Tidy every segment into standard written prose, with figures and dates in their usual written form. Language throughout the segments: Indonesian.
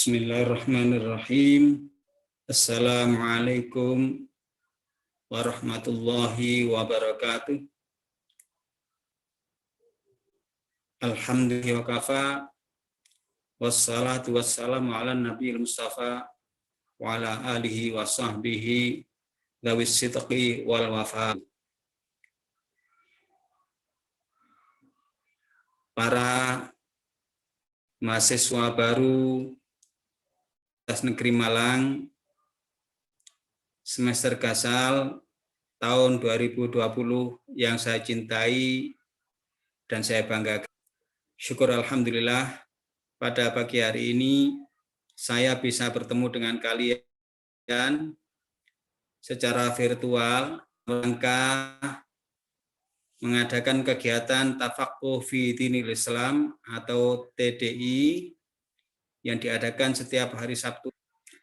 Bismillahirrahmanirrahim. Assalamualaikum warahmatullahi wabarakatuh. Alhamdulillah wa kafa. Wassalatu wassalamu ala nabiyil mustafa wa ala alihi wa sahbihi dhawis sidqi wal wafa. Para mahasiswa baru Negeri Malang semester Gasal tahun 2020 yang saya cintai dan saya banggakan. Syukur alhamdulillah pada pagi hari ini saya bisa bertemu dengan kalian secara virtual rangka mengadakan kegiatan Tafaqquh fi Dinil Islam atau TDI yang diadakan setiap hari Sabtu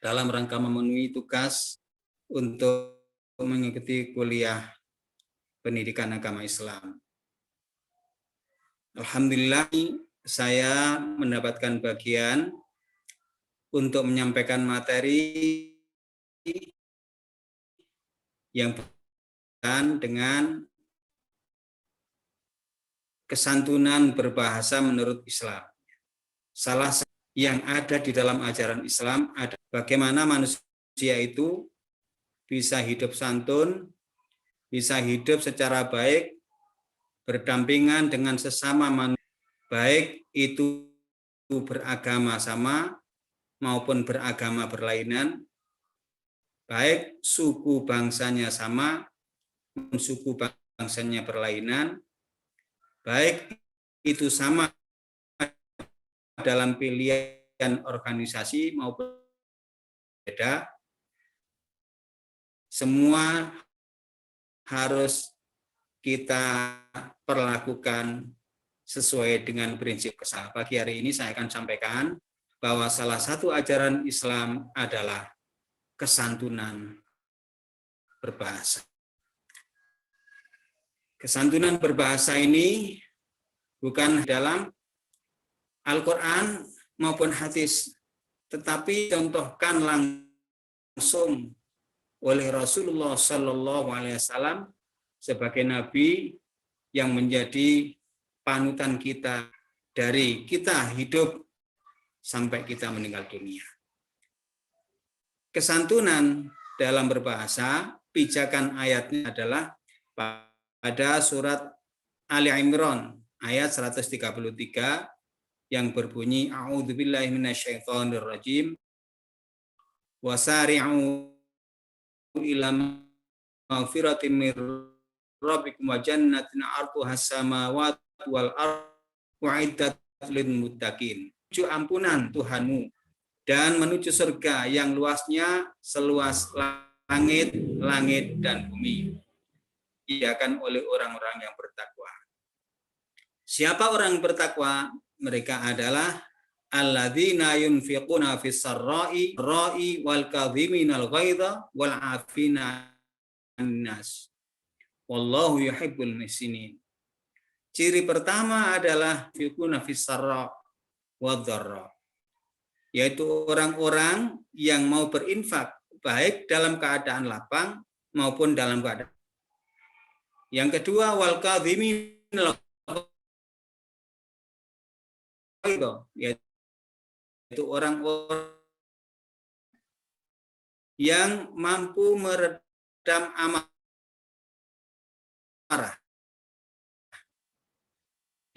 dalam rangka memenuhi tugas untuk mengikuti kuliah pendidikan agama Islam. Alhamdulillah saya mendapatkan bagian untuk menyampaikan materi yang berkaitan dengan kesantunan berbahasa menurut Islam. Salah satu yang ada di dalam ajaran Islam ada bagaimana manusia itu bisa hidup santun, bisa hidup secara baik, berdampingan dengan sesama manusia, baik itu beragama sama maupun beragama berlainan, baik suku bangsanya sama maupun suku bangsanya berlainan, baik itu sama dalam pilihan organisasi maupun beda, semua harus kita perlakukan sesuai dengan prinsip kesal. Pagi hari ini saya akan sampaikan bahwa salah satu ajaran Islam adalah kesantunan berbahasa. Kesantunan berbahasa ini bukan dalam Al-Quran maupun hadis, tetapi contohkan langsung oleh Rasulullah Shallallahu Alaihi Wasallam sebagai Nabi yang menjadi panutan kita dari kita hidup sampai kita meninggal dunia. Kesantunan dalam berbahasa, pijakan ayatnya adalah pada surat Ali Imran ayat 133 yang berbunyi a'udzubillahi minasyaitonirrajim wasari'u ila maghfiratin mir rabbikum wa jannatin 'arduhas samawati wal ardh u'iddat lil muttaqin. Menuju ampunan Tuhanmu dan menuju surga yang luasnya seluas langit dan bumi. Diakan oleh orang-orang yang bertakwa. Siapa orang bertakwa? Mereka adalah alladzina yunfiquna fis sarra'i wal kadhiminal ghaidha wal 'afina 'anil nas. Wallahu yuhibbul muhsinin. Ciri pertama adalah yunfiquna fis sarra' wad dharra, yaitu orang-orang yang mau berinfak baik dalam keadaan lapang maupun dalam keadaan. Yang kedua wal kadhiminal yaitu orang-orang yang mampu meredam amarah.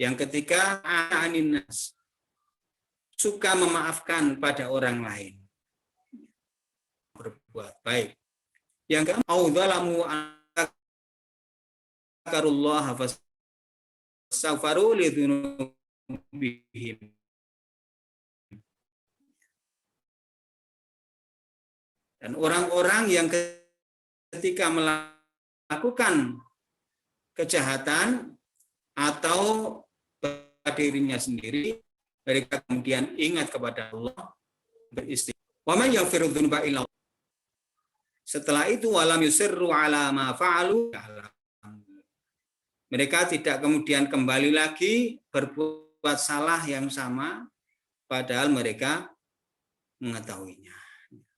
Yang ketiga, aninas, suka memaafkan pada orang lain, berbuat baik. Yang keempat, audzalamu akarullah fastaghfaru lidzunubihim. Dan orang-orang yang ketika melakukan kejahatan atau pada dirinya sendiri, mereka kemudian ingat kepada Allah, beristighfar. Wa may yaghfiru dzunuba illa Allah. Setelah itu walam yusirru ala ma fa'alu. Mereka tidak kemudian kembali lagi berbuat salah yang sama, padahal mereka mengetahuinya.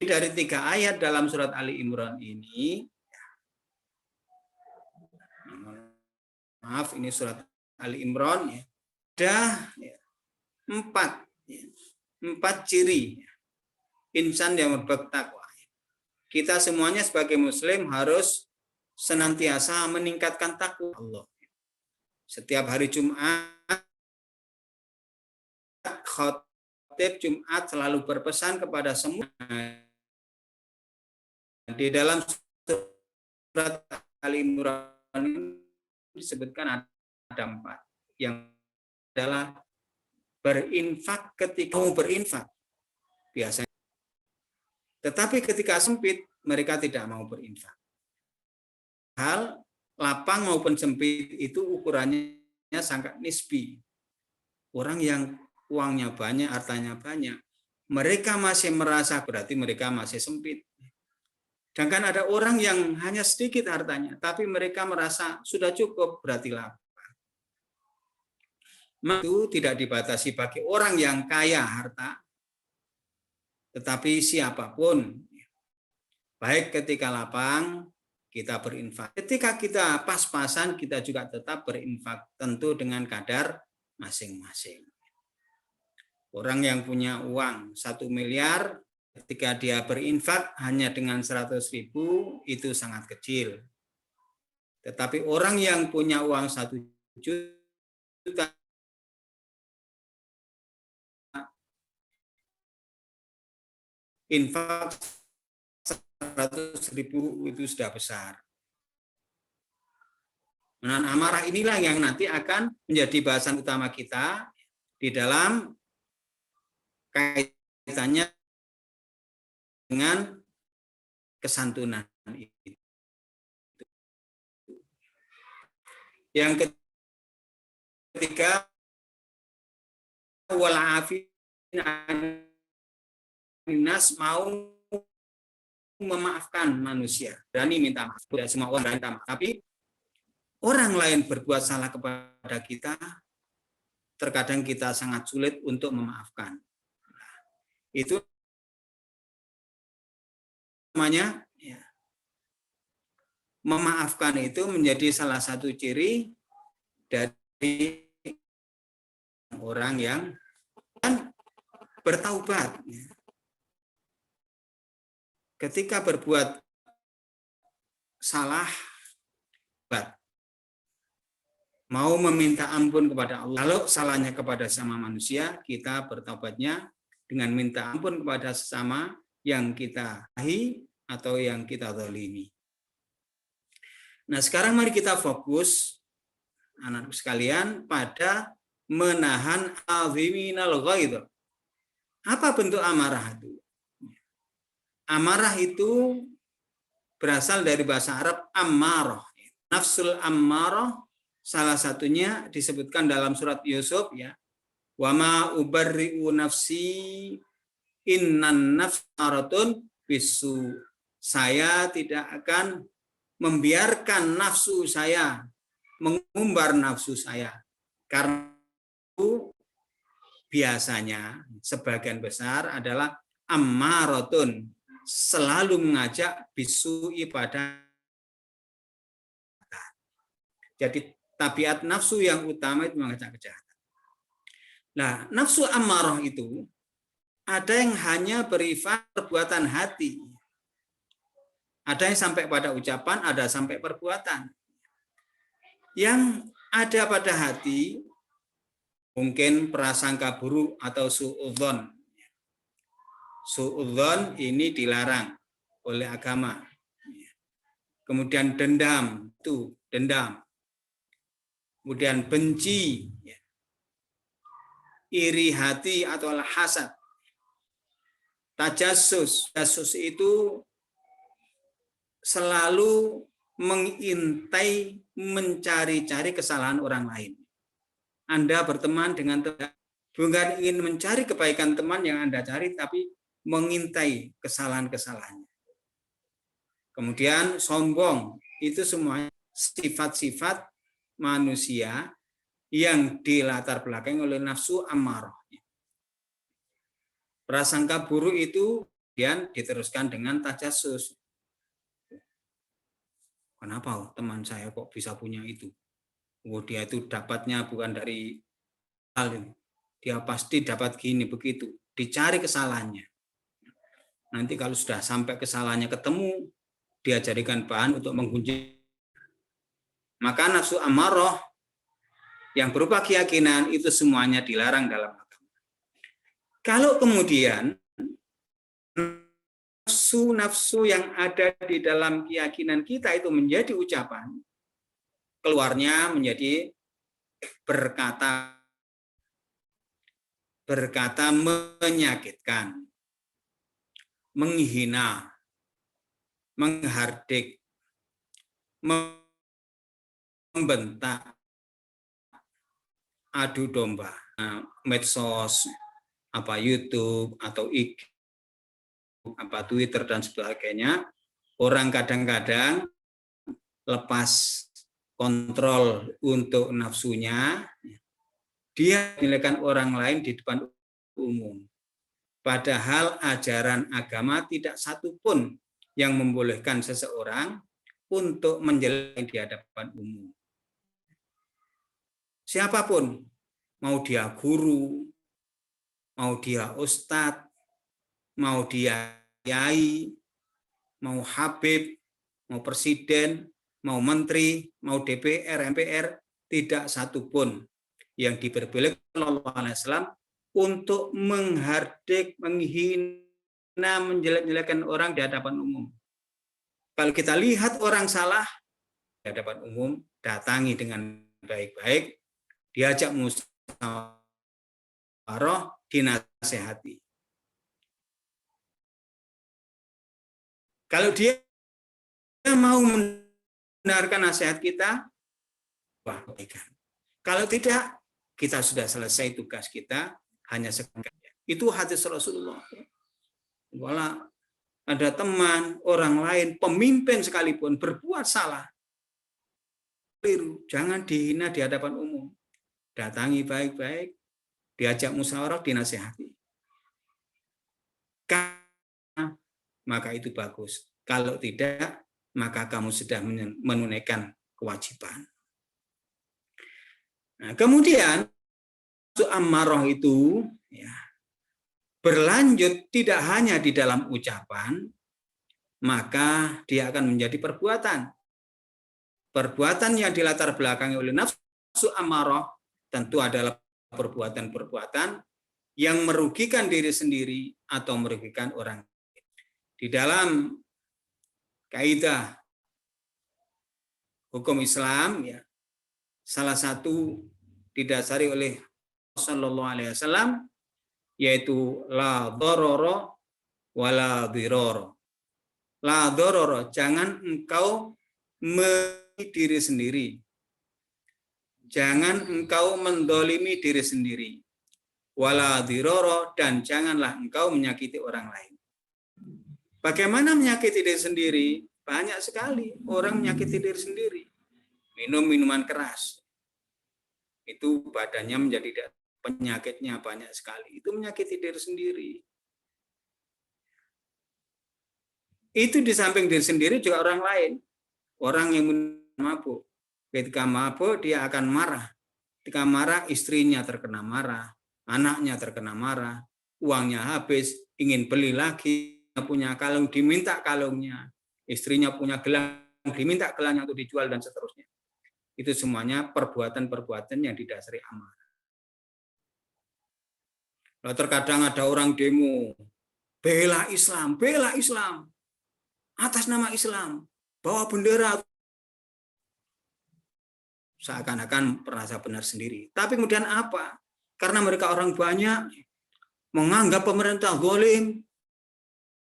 Dari 3 ayat dalam surat Ali Imran ini, maaf ini surat Ali Imran ya, ada 4 ciri insan yang bertakwa. Kita semuanya sebagai muslim harus senantiasa meningkatkan takwa Allah. Setiap hari Jumat, khotib Jumat selalu berpesan kepada semua. Di dalam surat Ali Imran disebutkan ada 4. Yang adalah berinfak ketika mau berinfak. Biasanya. Tetapi ketika sempit, mereka tidak mau berinfak. Hal lapang maupun sempit itu ukurannya sangat nisbi. Orang yang uangnya banyak, hartanya banyak, mereka masih merasa berarti mereka masih sempit. Sedangkan ada orang yang hanya sedikit hartanya, tapi mereka merasa sudah cukup, berarti lapang. Itu tidak dibatasi bagi orang yang kaya harta, tetapi siapapun, baik ketika lapang, kita berinfak. Ketika kita pas-pasan, kita juga tetap berinfak, tentu dengan kadar masing-masing. Orang yang punya uang 1 miliar, ketika dia berinfak hanya dengan 100.000, itu sangat kecil. Tetapi orang yang punya uang 1 juta, infak 100.000 itu sudah besar. Nah, amarah inilah yang nanti akan menjadi bahasan utama kita di dalam kaitannya dengan kesantunan itu. Yang ketiga, wal'afin nas, mau memaafkan manusia, berani minta maaf. Tidak semua orang berani minta maaf, tapi orang lain berbuat salah kepada kita, terkadang kita sangat sulit untuk memaafkan. Itu namanya ya, memaafkan itu menjadi salah satu ciri dari orang yang bertaubat. Ketika berbuat salah, mau meminta ampun kepada Allah. Kalau salahnya kepada sama manusia, kita bertaubatnya dengan minta ampun kepada sesama yang kita ahi atau yang kita zalimi. Nah, sekarang mari kita fokus, anak-anak sekalian, pada menahan aziminal ghaidh. Apa bentuk amarah itu? Amarah itu berasal dari bahasa Arab ammarah. Nafsul ammarah salah satunya disebutkan dalam surat Yusuf ya. Wa ma ubarri'u nafsi innan nafsaratun bisu. Saya tidak akan membiarkan nafsu saya mengumbar nafsu saya. Karena itu biasanya sebagian besar adalah ammaratun, selalu mengajak bisu pada. Jadi tabiat nafsu yang utama itu mengajak kejahatan. Nah, nafsu ammarah itu ada yang hanya bersifat perbuatan hati. Ada yang sampai pada ucapan, ada sampai perbuatan. Yang ada pada hati mungkin prasangka buruk atau suudzon. Suudzon ini dilarang oleh agama. Kemudian dendam, itu dendam. Kemudian benci, iri hati atau hasad. Tajassus, tajassus itu selalu mengintai, mencari-cari kesalahan orang lain. Anda berteman dengan teman, bukan ingin mencari kebaikan teman yang Anda cari, tapi mengintai kesalahan-kesalahannya. Kemudian sombong, itu semuanya sifat-sifat manusia yang dilatar belakangi oleh nafsu ammarah. Prasangka buruk itu kemudian diteruskan dengan tajasus. Kenapa teman saya kok bisa punya itu? Oh, dia itu dapatnya bukan dari hal ini. Dia pasti dapat gini begitu. Dicari kesalahannya. Nanti kalau sudah sampai kesalahannya ketemu, dia jadikan bahan untuk menghujat. Maka nafsu amarah yang berupa keyakinan itu semuanya dilarang dalam agama. Kalau kemudian nafsu yang ada di dalam keyakinan kita itu menjadi ucapan, keluarnya menjadi berkata menyakitkan, menghina, menghardik, membentak, adu domba, medsos, YouTube atau IG, Twitter dan sebagainya, orang kadang-kadang lepas kontrol untuk nafsunya, dia menilaikan orang lain di depan umum. Padahal ajaran agama tidak satupun yang membolehkan seseorang untuk menjelek di hadapan umum. Siapapun, mau dia guru, mau dia ustadz, mau dia kiai, mau habib, mau presiden, mau menteri, mau DPR, MPR, tidak satupun yang diperbolehkan oleh Allah untuk menghardik, menghina, menjelek-jelekan orang di hadapan umum. Kalau kita lihat orang salah di hadapan umum, datangi dengan baik-baik, diajak musyawarah, dinasehati. Kalau dia mau mendengarkan nasihat kita, baikkan. Kalau tidak, kita sudah selesai tugas kita, hanya sekedar. Itu hadis Rasulullah. Walau ada teman, orang lain, pemimpin sekalipun berbuat salah, jangan dihina di hadapan umum. Datangi baik-baik, diajak musyawarah, dinasihati. Maka itu bagus. Kalau tidak, maka kamu sudah menunaikan kewajiban. Nah, kemudian amarah itu ya, berlanjut tidak hanya di dalam ucapan, maka dia akan menjadi perbuatan. Perbuatan yang dilatar belakangi oleh nafsu amarah tentu adalah perbuatan-perbuatan yang merugikan diri sendiri atau merugikan orang. Di dalam kaidah hukum Islam, ya, salah satu didasari oleh Sallallahu Alaihi Wasallam, yaitu la dororo wala diroro. La dororo, jangan engkau diri sendiri. Jangan engkau mendolimi diri sendiri. Wala diroro, dan janganlah engkau menyakiti orang lain. Bagaimana menyakiti diri sendiri? Banyak sekali orang menyakiti diri sendiri. Minum minuman keras. Itu badannya menjadi penyakitnya banyak sekali. Itu menyakiti diri sendiri. Itu di samping diri sendiri juga orang lain. Orang yang mabuk. Ketika mabuk dia akan marah. Ketika marah istrinya terkena marah. Anaknya terkena marah. Uangnya habis. Ingin beli lagi. Punya kalung diminta kalungnya. Istrinya punya gelang diminta gelangnya untuk dijual dan seterusnya. Itu semuanya perbuatan-perbuatan yang didasari amarah. Lalu terkadang ada orang demo, bela Islam, atas nama Islam, bawa bendera, seakan-akan merasa benar sendiri. Tapi kemudian apa? Karena mereka orang banyak menganggap pemerintah zalim,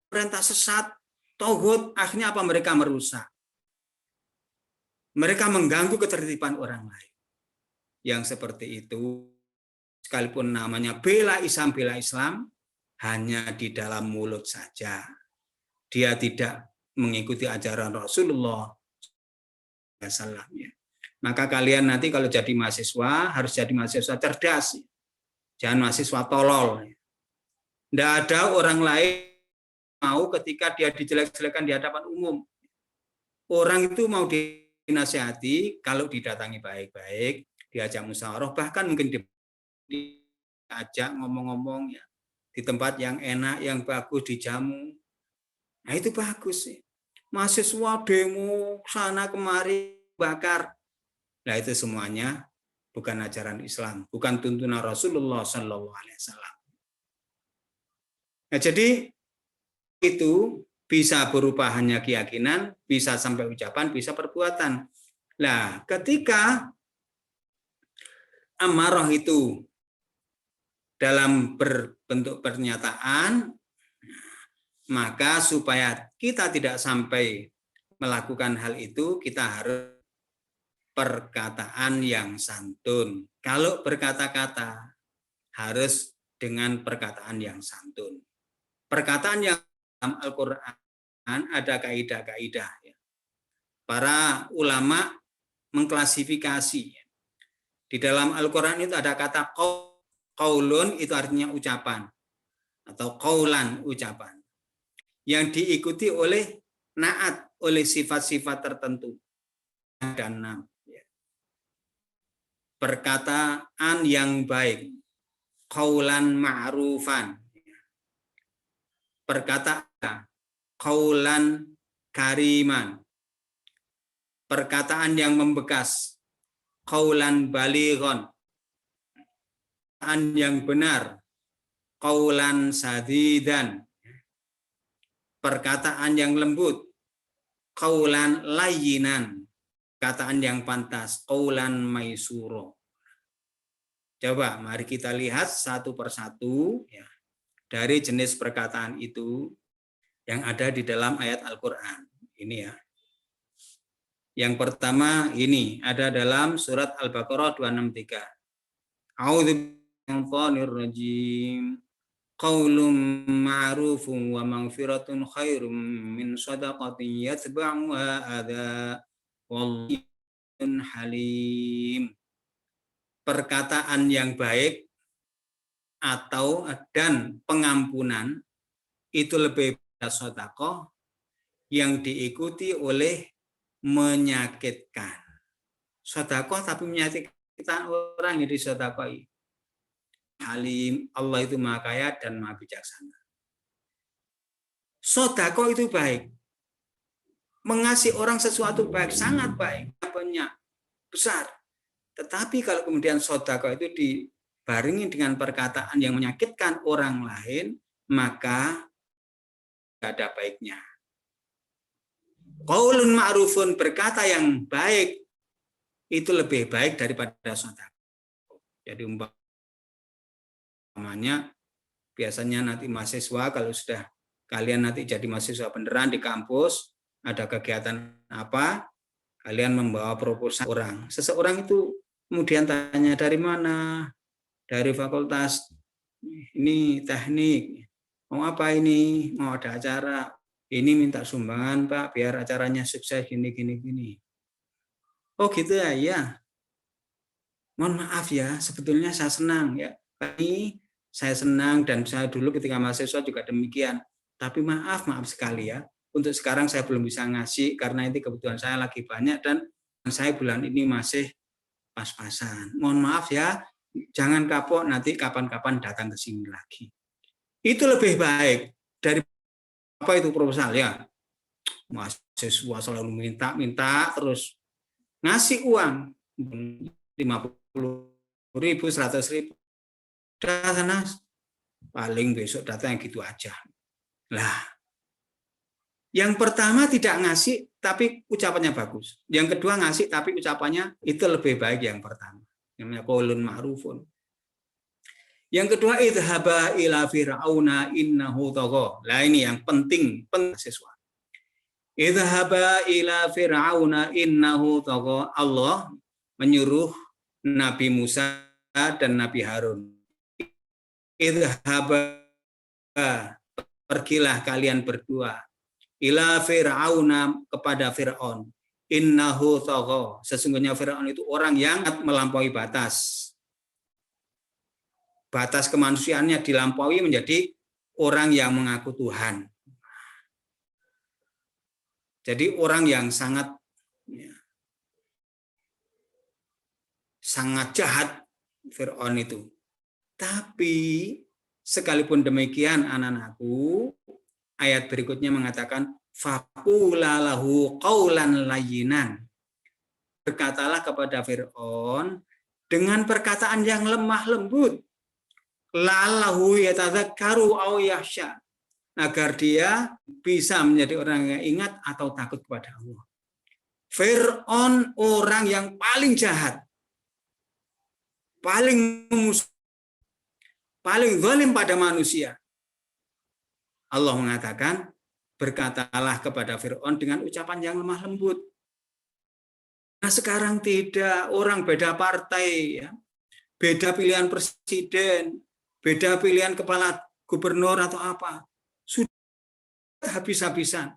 pemerintah sesat, tauhid, akhirnya apa? Mereka merusak. Mereka mengganggu ketertiban orang lain. Yang seperti itu, sekalipun namanya bela Islam, hanya di dalam mulut saja. Dia tidak mengikuti ajaran Rasulullah SAW. Maka kalian nanti kalau jadi mahasiswa, harus jadi mahasiswa cerdas. Jangan mahasiswa tolol. Tidak ada orang lain mau ketika dia dijelek-jelekan di hadapan umum. Orang itu mau dinasihati kalau didatangi baik-baik, diajak musyawarah, bahkan mungkin diajak ngomong-ngomong ya di tempat yang enak, yang bagus, dijamu. Nah itu bagus sih. Mahasiswa demo sana kemari bakar. Nah itu semuanya bukan ajaran Islam, bukan tuntunan Rasulullah SAW. Nah, jadi itu bisa berupa hanya keyakinan, bisa sampai ucapan, bisa perbuatan. Nah, ketika amarah itu dalam berbentuk pernyataan, maka supaya kita tidak sampai melakukan hal itu, kita harus perkataan yang santun. Kalau berkata-kata, harus dengan perkataan yang santun. Perkataan yang dalam Al-Quran ada kaidah-kaidah. Para ulama mengklasifikasi. Di dalam Al-Quran itu ada kata qaulun, itu artinya ucapan. Atau qaulan, ucapan. Yang diikuti oleh naat, oleh sifat-sifat tertentu. Dan 6. Perkataan yang baik. Qaulan ma'rufan. Perkataan qaulan kariman. Perkataan yang membekas. Qaulan balighon. Perkataan yang benar. Qaulan sadidan. Perkataan yang lembut. Qaulan layyinan. Perkataan yang pantas. Qaulan maisuro. Coba mari kita lihat satu persatu ya, dari jenis perkataan itu yang ada di dalam ayat Al-Quran. Ini ya. Yang pertama ini ada dalam surat Al-Baqarah 263. A'udzubillahi qaulun ma'rufun wa maghfiratun khairum min shadaqatin yatba'uha adza wallahun halim. Perkataan yang baik atau dan pengampunan itu lebih pada sedekah yang diikuti oleh menyakitkan. Sedekah tapi menyakitkan orang yang disedekahi. Halim, Allah itu Maha Kaya dan Maha Bijaksana. Sedekah itu baik. Mengasihi orang sesuatu baik, sangat baik, banyak, besar. Tetapi kalau kemudian sedekah itu dibarengi dengan perkataan yang menyakitkan orang lain, maka tidak ada baiknya. Qaulun ma'rufun, berkata yang baik itu lebih baik daripada sedekah. Jadi umpamanya biasanya nanti mahasiswa kalau sudah kalian nanti jadi mahasiswa beneran di kampus, ada kegiatan apa, kalian membawa proposal orang. Seseorang itu kemudian tanya dari mana? Dari fakultas ini teknik. Mau apa ini? Mau ada acara. Ini minta sumbangan Pak, biar acaranya sukses gini. Oh gitu ya, ya. Mohon maaf ya, sebetulnya saya senang ya. Ini saya senang dan saya dulu ketika mahasiswa juga demikian. Tapi maaf sekali ya. Untuk sekarang saya belum bisa ngasih karena ini kebutuhan saya lagi banyak dan saya bulan ini masih pas-pasan. Mohon maaf ya, jangan kapok, nanti kapan-kapan datang ke sini lagi. Itu lebih baik dari apa itu proposal ya. Mahasiswa selalu minta terus ngasih uang 50.000, 100.000. Udah sana paling besok datang yang gitu aja. Lah, yang pertama tidak ngasih tapi ucapannya bagus. Yang kedua ngasih tapi ucapannya itu lebih baik yang pertama. Namanya qaulun ma'rufun. Yang kedua, idhaba ila fir'auna innahu tagha. Lah ini yang penting siswa. Idhaba ila fir'auna innahu tagha. Allah menyuruh Nabi Musa dan Nabi Harun. Idhaba, pergilah kalian berdua ila fir'auna, kepada Fir'aun. Innahu tagha. Sesungguhnya Fir'aun itu orang yang melampaui batas. Batas kemanusiaannya dilampaui menjadi orang yang mengaku Tuhan. Jadi orang yang sangat jahat Fir'aun itu. Tapi sekalipun demikian anak-anakku, ayat berikutnya mengatakan faqula lahu qaulan layyinan. Berkatalah kepada Fir'aun dengan perkataan yang lemah lembut. La'allahu yatadzakkaru aw yakhsha. Agar dia bisa menjadi orang yang ingat atau takut kepada Allah. Fir'aun orang yang paling jahat, paling memusuh, paling zalim pada manusia. Allah mengatakan, berkatalah kepada Fir'aun dengan ucapan yang lemah lembut. Nah sekarang tidak, orang beda partai, ya, beda pilihan presiden, beda pilihan kepala gubernur atau apa, sudah habis-habisan.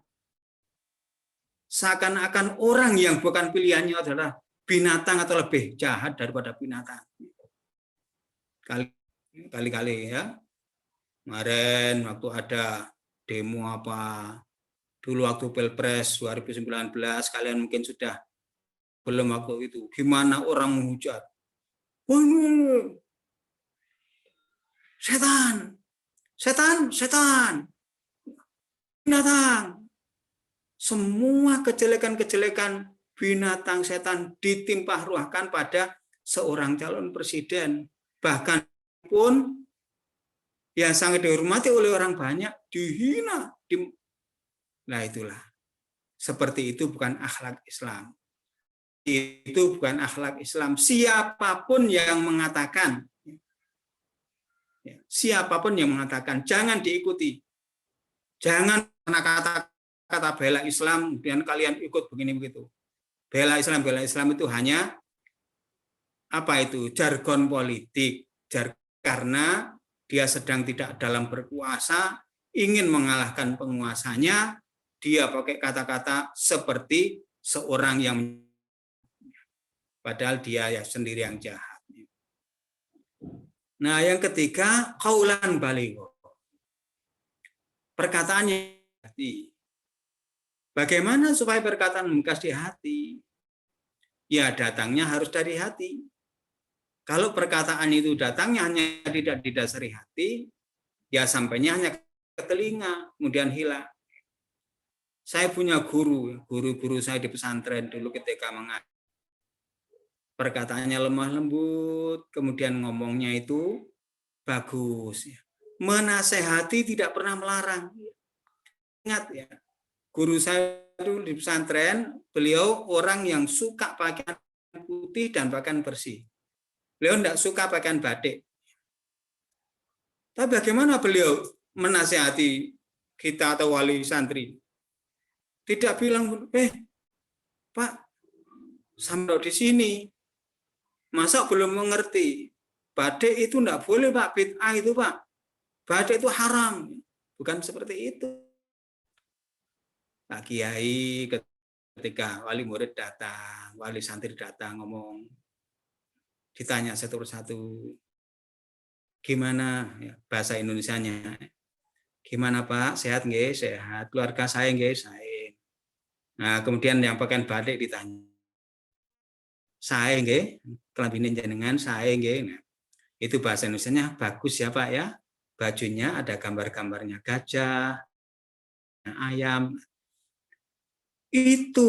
Seakan-akan orang yang bukan pilihannya adalah binatang atau lebih jahat daripada binatang. Kali-kali ya, kemarin waktu ada demo apa, dulu waktu Pilpres 2019, kalian mungkin sudah belum waktu itu. Gimana orang menghujat? Setan, setan, setan, binatang. Semua kejelekan-kejelekan binatang setan ditimpah ruahkan pada seorang calon presiden. Bahkan pun yang sangat dihormati oleh orang banyak dihina. Nah itulah. Seperti itu bukan akhlak Islam. Itu bukan akhlak Islam. Siapapun yang mengatakan, jangan diikuti. Jangan kata bela Islam, kemudian kalian ikut begini begitu. Bela Islam itu hanya apa itu? Jargon politik. Karena dia sedang tidak dalam berkuasa, ingin mengalahkan penguasanya, dia pakai kata-kata seperti seorang yang padahal dia ya sendiri yang jahat. Nah, yang ketiga, qaulan baligho. Perkataannya hati. Bagaimana supaya perkataan membekas di hati? Ya, datangnya harus dari hati. Kalau perkataan itu datangnya hanya tidak didasari hati, ya sampainya hanya ke telinga, kemudian hilang. Saya punya guru saya di pesantren dulu ketika mengajar. Perkataannya lemah lembut, kemudian ngomongnya itu bagus. Menasehati tidak pernah melarang. Ingat ya, guru saya dulu di pesantren, beliau orang yang suka pakaian putih dan pakaian bersih. Beliau tidak suka pakaian batik. Tapi bagaimana beliau menasehati kita atau wali santri? Tidak bilang, Pak, sampai di sini, masa belum mengerti? Batik itu tidak boleh, Pak. Bid'ah itu, Pak. Batik itu haram. Bukan seperti itu. Pak Kiai ketika wali murid datang, wali santri datang ngomong, ditanya satu persatu, gimana ya, bahasa Indonesianya? Gimana Pak? Sehat nggih? Sehat. Keluarga saya nggih? Saya. Nah, kemudian yang pakaian batik ditanya. Saya nggih, kelambine jenengan saya nggih. Nah, itu bahasa Indonesianya bagus ya Pak ya. Bajunya ada gambar-gambarnya gajah, ayam. Itu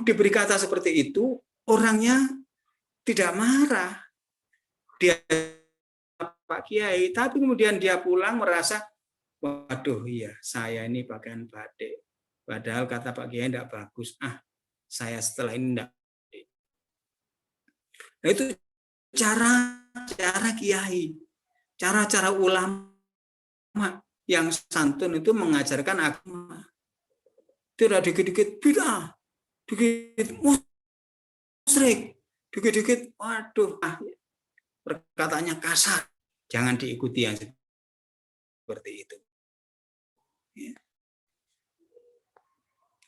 diberi kata seperti itu, orangnya tidak marah. Dia Pak Kiai, tapi kemudian dia pulang merasa, waduh iya, saya ini pakaian batik. Padahal kata Pak Kiai tidak bagus. Saya setelah ini tidak. Nah, itu cara Kiai, cara ulama yang santun itu mengajarkan agama. Tidak dikit-dikit bid'ah, dikit musyrik, dikit-dikit waduh, perkataannya kasar. Jangan diikuti yang seperti itu.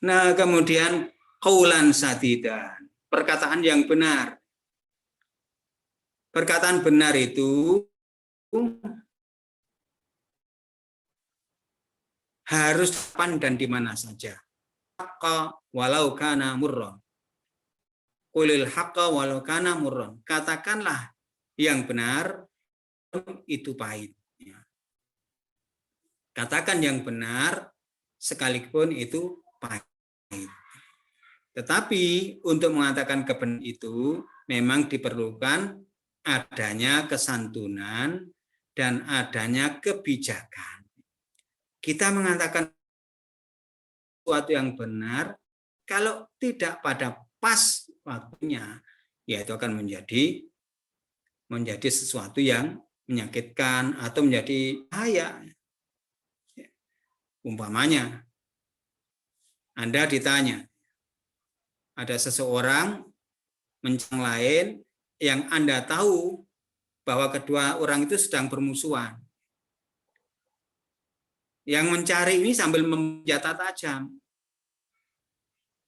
Nah, kemudian qaulan sadidan, perkataan yang benar. Perkataan benar itu harus kapan dan di mana saja. Haqqa walau kana murran. Qulil haqqa walau kana murran. Katakanlah yang benar itu pahit. Katakan yang benar sekalipun itu pahit. Tetapi untuk mengatakan kebenaran itu memang diperlukan adanya kesantunan dan adanya kebijakan. Kita mengatakan sesuatu yang benar, kalau tidak pada pas waktunya, ya itu akan menjadi sesuatu yang menyakitkan atau menjadi bahaya. Umpamanya, Anda ditanya, ada seseorang mencang lain yang Anda tahu bahwa kedua orang itu sedang bermusuhan. Yang mencari ini sambil senjata tajam.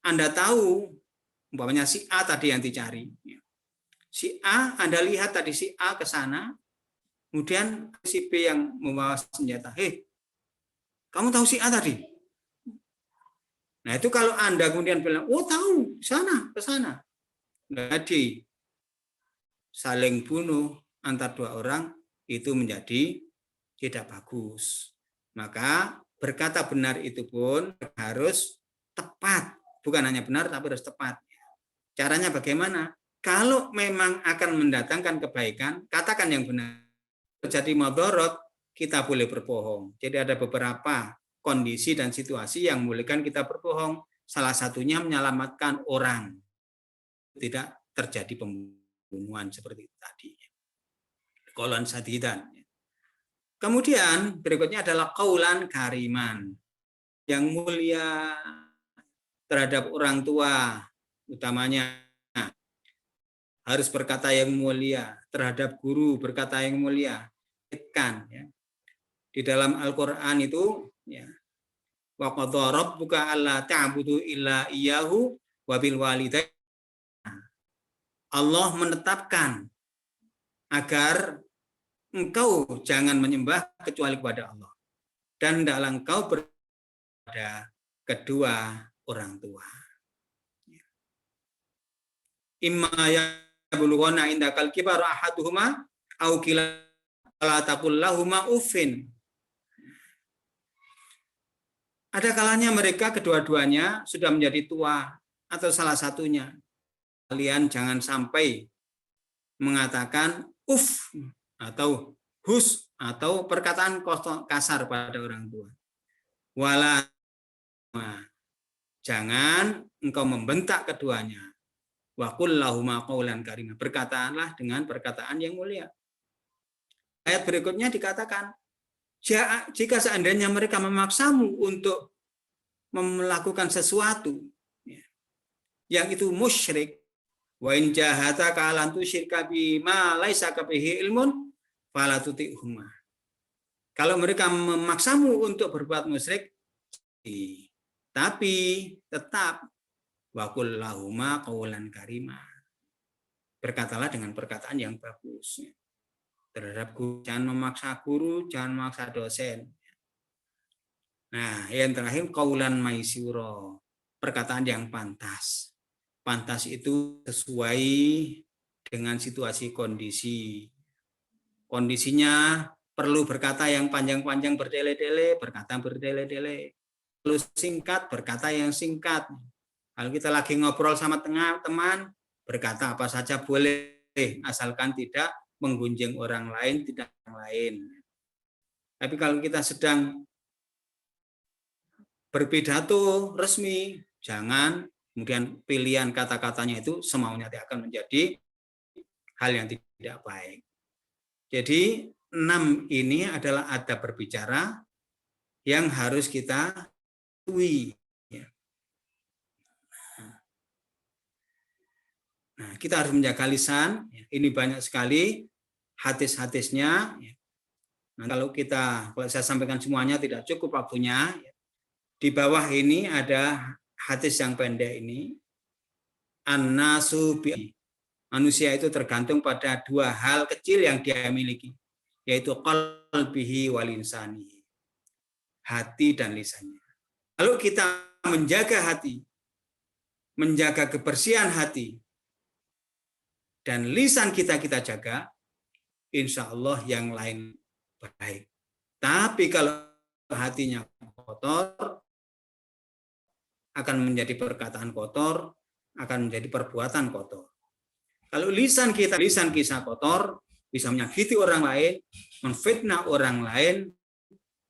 Anda tahu, umpamanya si A tadi yang dicari. Si A, Anda lihat tadi si A ke sana, kemudian si B yang membawa senjata. Kamu tahu si A tadi? Nah itu kalau Anda kemudian bilang, oh tahu, ke sana. Jadi saling bunuh antar dua orang itu menjadi tidak bagus. Maka berkata benar itu pun harus tepat. Bukan hanya benar, tapi harus tepat. Caranya bagaimana? Kalau memang akan mendatangkan kebaikan, katakan yang benar. Terjadi madharat, kita boleh berbohong. Jadi ada beberapa kondisi dan situasi yang membolehkan kita berbohong. Salah satunya menyelamatkan orang. Tidak terjadi pembunuhan seperti itu tadi. Qaulan sadidan. Kemudian berikutnya adalah qaulan kariman. Yang mulia terhadap orang tua, utamanya harus berkata yang mulia, terhadap guru berkata yang mulia. Ya. Di dalam Al-Qur'an itu ya, wa qadha rabbuka alla ta'budu illa iyyahu wa bil walidaini. Allah menetapkan agar engkau jangan menyembah kecuali kepada Allah, dan hendaklah engkau berpada kedua orang tua. Imma yablughanna indakal kibara ahaduhuma aw kilahuma fala taqul lahumā uffin. Ada kalanya mereka kedua-duanya sudah menjadi tua atau salah satunya. Kalian jangan sampai mengatakan uff atau hus atau perkataan kasar pada orang tua. Wala, jangan engkau membentak keduanya. Wa qul lahumā qaulan karima. Berkataanlah dengan perkataan yang mulia. Ayat berikutnya dikatakan, jika seandainya mereka memaksamu untuk melakukan sesuatu yang itu musyrik, wa in jahadaka lan tusyrika bima laisa ka bihi ilmun fala tuti'huma. Kalau mereka memaksamu untuk berbuat musyrik, tapi tetap wa qul lahumā qaulan karima. Berkatalah dengan perkataan yang bagus. Terhadap guru, jangan memaksa guru, jangan memaksa dosen. Nah, yang terakhir qaulan maisura, perkataan yang pantas. Pantas itu sesuai dengan situasi kondisi. Kondisinya perlu berkata yang panjang-panjang bertele-tele, berkata bertele-tele. Perlu singkat, berkata yang singkat. Kalau kita lagi ngobrol sama teman, berkata apa saja boleh, asalkan tidak menggunjing orang lain, tidak orang lain. Tapi kalau kita sedang berpidato resmi, jangan kemudian pilihan kata-katanya itu semaunya akan menjadi hal yang tidak baik. Jadi 6 ini adalah adab berbicara yang harus kita patuhi. Nah, kita harus menjaga lisan. Ini banyak sekali hadis-hadisnya. Nah, kalau saya sampaikan semuanya tidak cukup waktunya. Di bawah ini ada hadis yang pendek ini. An-nasu bi, manusia itu tergantung pada 2 hal kecil yang dia miliki, yaitu qalbihi wal insani. hati dan lisannya. Kalau kita menjaga hati, menjaga kebersihan hati, dan lisan kita jaga, insya Allah yang lain baik. Tapi kalau hatinya kotor, akan menjadi perkataan kotor, akan menjadi perbuatan kotor. Kalau lisan kisah kotor, bisa menyakiti orang lain, menfitnah orang lain,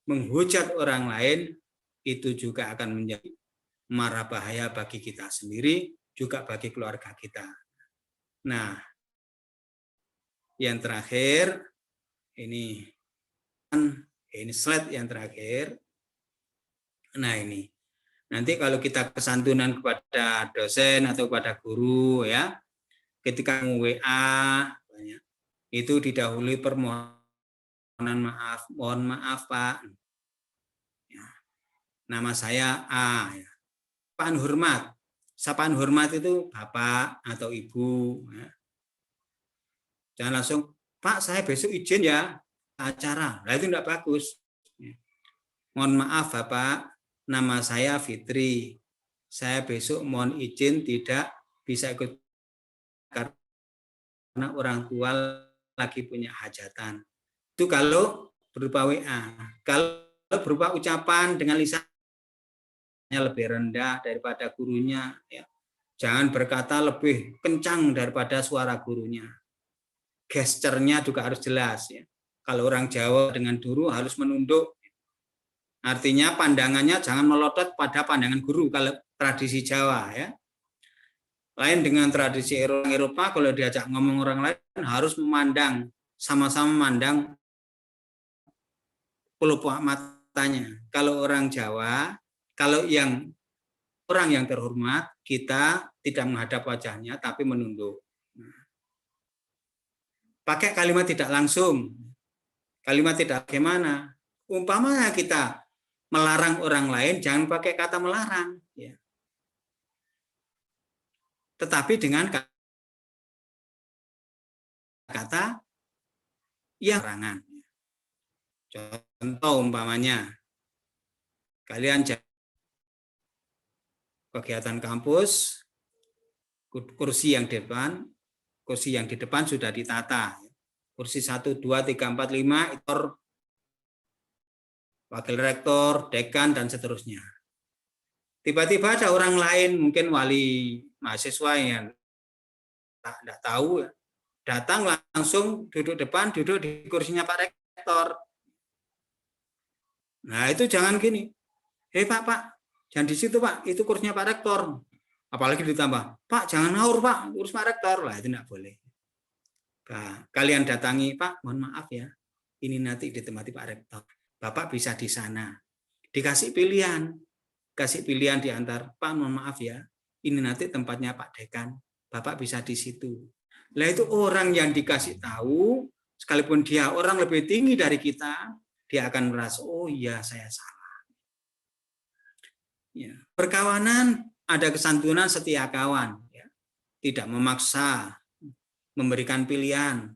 menghujat orang lain, itu juga akan menjadi mara bahaya bagi kita sendiri, juga bagi keluarga kita. Nah, yang terakhir, ini slide yang terakhir. Nah ini, nanti kalau kita kesantunan kepada dosen atau kepada guru, ya, ketika WA, itu didahului permohonan maaf, mohon maaf Pak, ya, nama saya A, ya. Sapaan hormat, sapaan hormat itu Bapak atau Ibu, ya. Jangan langsung, Pak saya besok izin ya acara, nah itu tidak bagus. Mohon maaf Bapak, nama saya Fitri, saya besok mohon izin tidak bisa ikut karena orang tua lagi punya hajatan. Itu kalau berupa WA. Kalau berupa ucapan dengan lisannya lebih rendah daripada gurunya, ya. Jangan berkata lebih kencang daripada suara gurunya. Gesturnya juga harus jelas, ya. Kalau orang Jawa dengan guru harus menunduk. Artinya pandangannya jangan melotot pada pandangan guru kalau tradisi Jawa, ya. Lain dengan tradisi Eropa, kalau diajak ngomong orang lain harus memandang, sama-sama memandang pelupa matanya. Kalau orang Jawa, kalau orang yang terhormat, kita tidak menghadap wajahnya tapi menunduk. Pakai kalimat tidak langsung. Kalimat tidak bagaimana? Umpamanya kita melarang orang lain, jangan pakai kata melarang, ya. Tetapi dengan kata yang larangan. Contoh umpamanya, kalian kegiatan kampus, kursi yang di depan sudah ditata. Kursi 1, 2, 3, 4, 5, rektor, wakil rektor, dekan, dan seterusnya. Tiba-tiba ada orang lain, mungkin wali mahasiswa yang tidak tahu, datang langsung duduk di kursinya Pak Rektor. Nah itu jangan gini, Pak, jangan di situ Pak, itu kursinya Pak Rektor. Apalagi ditambah, Pak jangan ngawur Pak, urus Pak Rektor. Lah itu tidak boleh. Nah, kalian datangi, Pak mohon maaf ya, ini nanti ditempati Pak Rektor. Bapak bisa di sana. Dikasih pilihan di antar, Pak mohon maaf ya, ini nanti tempatnya Pak Dekan, Bapak bisa di situ. Lah itu orang yang dikasih tahu, sekalipun dia orang lebih tinggi dari kita, dia akan merasa, oh iya saya salah. Ya. Perkawanan ada kesantunan setia kawan, ya. Tidak memaksa, memberikan pilihan.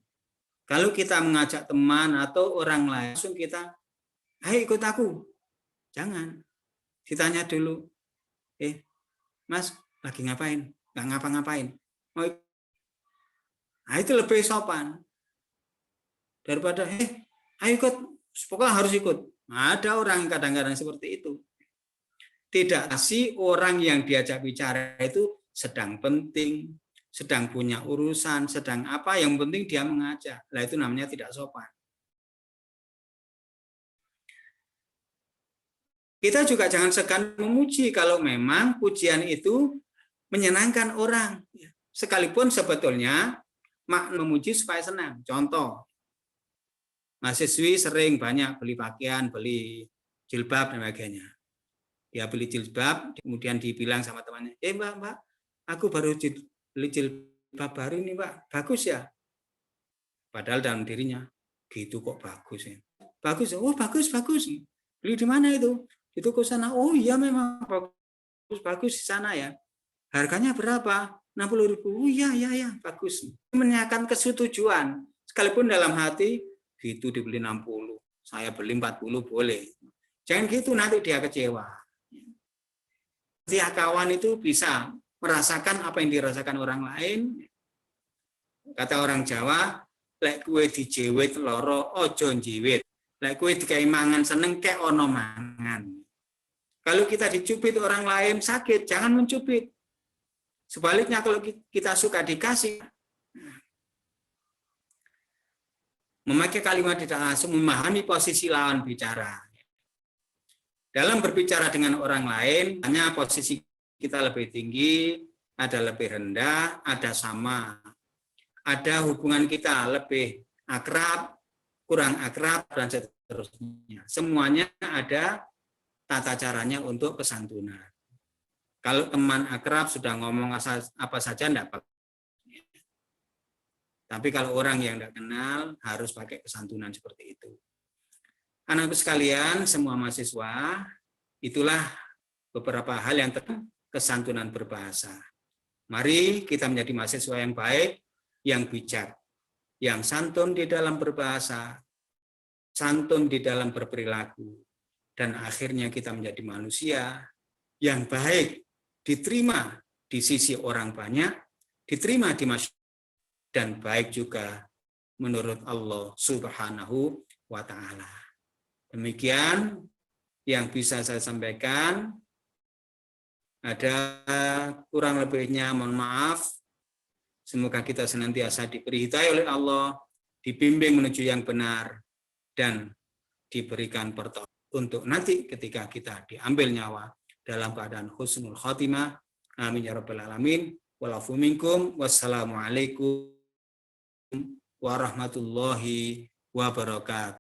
Kalau kita mengajak teman atau orang lain, langsung kita, ayo ikut aku. Jangan. Ditanya dulu, Mas, lagi ngapain? Nggak ngapa-ngapain. Nah, itu lebih sopan. Daripada, ayo ikut, pokoknya harus ikut. Nah, ada orang kadang-kadang seperti itu. Tidak sih orang yang diajak bicara itu sedang penting, sedang punya urusan, sedang apa, yang penting dia mengajak. Nah, itu namanya tidak sopan. Kita juga jangan segan memuji kalau memang pujian itu menyenangkan orang. Sekalipun sebetulnya makna memuji supaya senang. Contoh, mahasiswi sering banyak beli pakaian, beli jilbab dan sebagainya. Dia beli jilbab, kemudian dibilang sama temannya, Mbak, aku baru beli jilbab baru ini Mbak, bagus ya? Padahal dalam dirinya, gitu kok bagus ya? Bagus, oh bagus. Beli di mana itu? Itu ke sana. Oh iya memang bagus di sana ya. Harganya berapa? 60.000. Oh iya bagus. Menyatakan kesetujuan. Sekalipun dalam hati gitu dibeli 60. Saya beli 40 boleh. Jangan gitu, nanti dia kecewa. Setiap kawan itu bisa merasakan apa yang dirasakan orang lain. Kata orang Jawa, lek kue dijewit loro ojo njiwit. Lek kue dikai mangan seneng kek ono mangan. Kalau kita dicubit orang lain sakit, jangan mencubit. Sebaliknya kalau kita suka dikasih, memakai kalimat tidak langsung, memahami posisi lawan bicara. Dalam berbicara dengan orang lain, hanya posisi kita lebih tinggi, ada lebih rendah, ada sama. Ada hubungan kita lebih akrab, kurang akrab, dan seterusnya. Semuanya ada tata caranya untuk kesantunan. Kalau teman akrab sudah ngomong apa saja, enggak apa-apa. Tapi kalau orang yang enggak kenal, harus pakai kesantunan seperti itu. Anak-anak sekalian, semua mahasiswa, itulah beberapa hal yang tentang kesantunan berbahasa. Mari kita menjadi mahasiswa yang baik, yang bijak, yang santun di dalam berbahasa, santun di dalam berperilaku, dan akhirnya kita menjadi manusia yang baik, diterima di sisi orang banyak, diterima di masyarakat, dan baik juga menurut Allah Subhanahu wa Ta'ala. Demikian yang bisa saya sampaikan. Ada kurang lebihnya mohon maaf. Semoga kita senantiasa diberi hidayah oleh Allah, dibimbing menuju yang benar, dan diberikan pertolongan untuk nanti ketika kita diambil nyawa dalam keadaan husnul khotimah. Amin ya rabbal alamin. Walafu minkum. Wassalamualaikum warahmatullahi wabarakatuh.